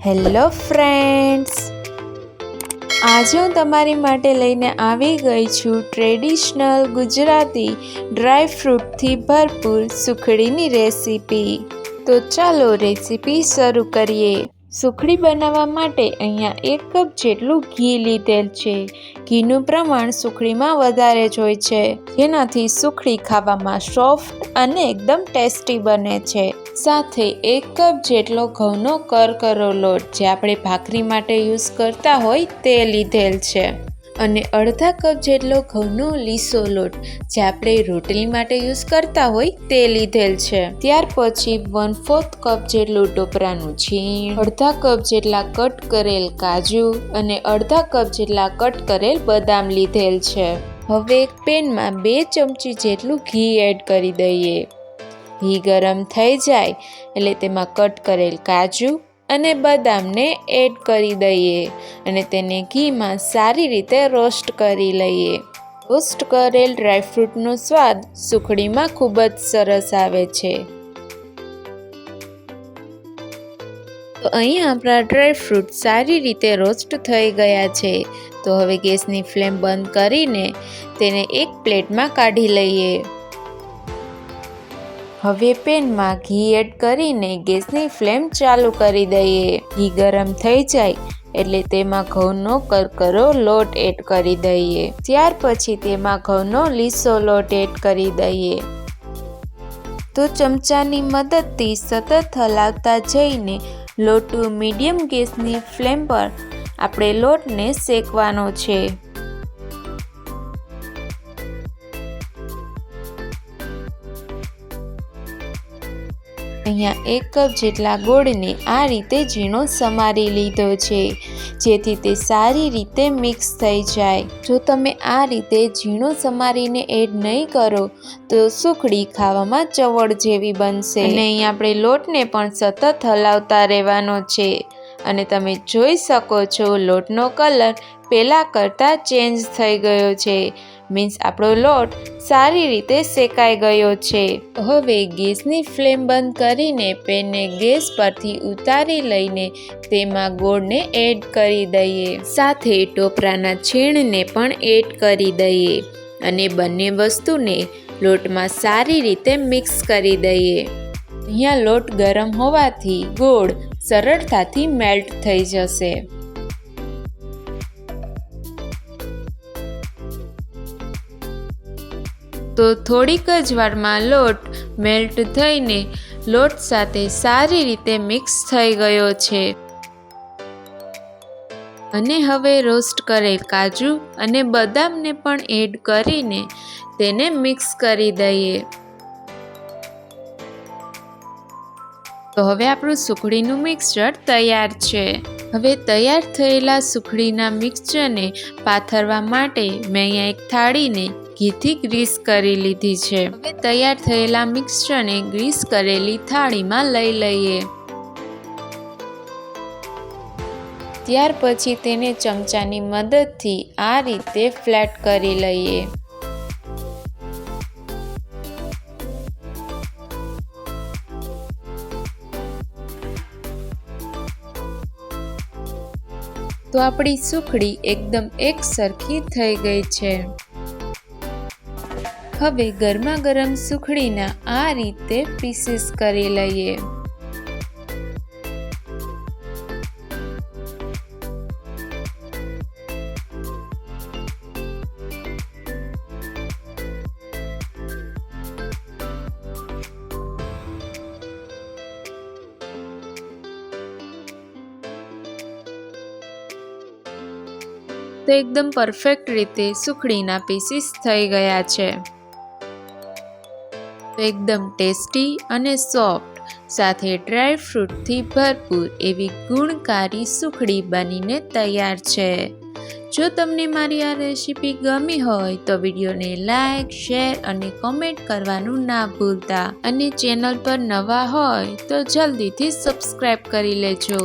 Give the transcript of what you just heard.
Hello friends, આજે હું તમારી માટે લઈને આવી ગઈ છું ટ્રેડિશનલ ગુજરાતી ડ્રાય ફ્રૂટથી ભરપૂર સુખડીની રેસીપી। તો ચાલો રેસીપી શરૂ કરીએ। સુખડી બનાવવા માટે અહીંયા 1 કપ જેટલું ઘી લીધેલ છે। ઘીનું પ્રમાણ સુખડીમાં વધારે જ હોય છે, જેનાથી સુખડી ખાવામાં સોફ્ટ અને એકદમ ટેસ્ટી બને છે। સાથે 1 કપ જેટલો ઘઉંનો કરકરો લોટ, જે આપણે ભાખરી માટે યુઝ કરતા હોય તે લીધેલ છે, અને અડધા કપ જેટલો ઘઉંનો લીસો લોટ, જે આપણે રોટલી માટે યુઝ કરતા હોય તે લીધેલ છે। ત્યાર પછી 1/4 કપ જેટલું ટોપરાનું છીણ, અડધા કપ જેટલા કટ કરેલ કાજુ અને અડધા કપ જેટલા કટ કરેલ બદામ લીધેલ છે। હવે એક પેનમાં 2 ચમચી જેટલું ઘી એડ કરી દઈએ। ઘી ગરમ થઈ જાય એટલે તેમાં કટ કરેલ કાજુ અને બદામને એડ કરી દઈએ અને તેને ઘીમાં સારી રીતે રોસ્ટ કરી લઈએ। રોસ્ટ કરેલ ડ્રાયફ્રૂટનો સ્વાદ સુખડીમાં ખૂબ જ સરસ આવે છે। તો અહીં આપણા ડ્રાયફ્રૂટ સારી રીતે રોસ્ટ થઈ ગયા છે। તો હવે ગેસની ફ્લેમ બંધ કરીને તેને એક પ્લેટમાં કાઢી લઈએ। હવે પેનમાં ઘી એડ કરીને ગેસની ફ્લેમ ચાલુ કરી દઈએ। ઘી ગરમ થઈ જાય એટલે તેમાં ઘઉંનો કરકરો લોટ એડ કરી દઈએ। ત્યાર પછી તેમાં ઘઉંનો લીસો લોટ એડ કરી દઈએ। તો ચમચાની મદદથી સતત હલાવતા જઈને લો ટુ મીડિયમ ગેસની ફ્લેમ પર આપણે લોટને શેકવાનો છે। અહીંયા 1 કપ જેટલા ગોળને આ રીતે ઝીણો સમારી લીધો છે, જેથી તે સારી રીતે મિક્સ થઈ જાય। જો તમે આ રીતે ઝીણો સમારીને એડ નહીં કરો તો સુખડી ખાવામાં ચવડ જેવી બનશે। અને અહીં આપણે લોટને પણ સતત હલાવતા રહેવાનો છે, અને તમે જોઈ શકો છો લોટનો કલર પહેલાં કરતાં ચેન્જ થઈ ગયો છે, મીન્સ આપણો લોટ સારી રીતે શેકાઈ ગયો છે। હવે ગેસની ફ્લેમ બંધ કરીને પેનને ગેસ પરથી ઉતારી લઈને તેમાં ગોળને એડ કરી દઈએ। સાથે ટોપરાના છીણને પણ એડ કરી દઈએ અને બંને વસ્તુને લોટમાં સારી રીતે મિક્સ કરી દઈએ। અહીંયા લોટ ગરમ હોવાથી ગોળ સરળતાથી મેલ્ટ થઈ જશે। તો થોડીક જ વારમાં લોટ મેલ્ટ થઈને લોટ સાથે સારી રીતે મિક્સ થઈ ગયો છે, અને હવે રોસ્ટ કરેલ કાજુ અને બદામને પણ એડ કરીને તેને મિક્સ કરી દઈએ। તો હવે આપણું સુખડીનું મિક્સચર તૈયાર છે। હવે તૈયાર થયેલા સુખડીના મિક્સચરને પાથરવા માટે મેં અહીંયા એક થાળીને ઘીથી ગ્રીસ કરી લીધી છે। હવે તૈયાર થયેલા મિક્સચરને ગ્રીસ કરેલી થાળીમાં લઈ લઈએ। ત્યાર પછી તેને ચમચાની મદદથી આ રીતે ફ્લેટ કરી લઈએ। તો આપણી સુખડી એકદમ એકસરખી થઈ ગઈ છે। હવે ગરમા ગરમ સુખડીના આ રીતે પીસીસ કરી લઈએ। તો એકદમ પરફેક્ટ રીતે સુખડીના પીસીસ થઈ ગયા છે। તો એકદમ ટેસ્ટી અને સોફ્ટ સાથે ડ્રાય ફ્રૂટથી ભરપૂર એવી ગુણકારી સુખડી બનીને તૈયાર છે। જો તમને મારી આ રેસીપી ગમી હોય તો વિડીયોને લાઈક, શેર અને કોમેન્ટ કરવાનું ના ભૂલતા, અને ચેનલ પર નવા હોય તો જલ્દીથી સબસ્ક્રાઈબ કરી લેજો।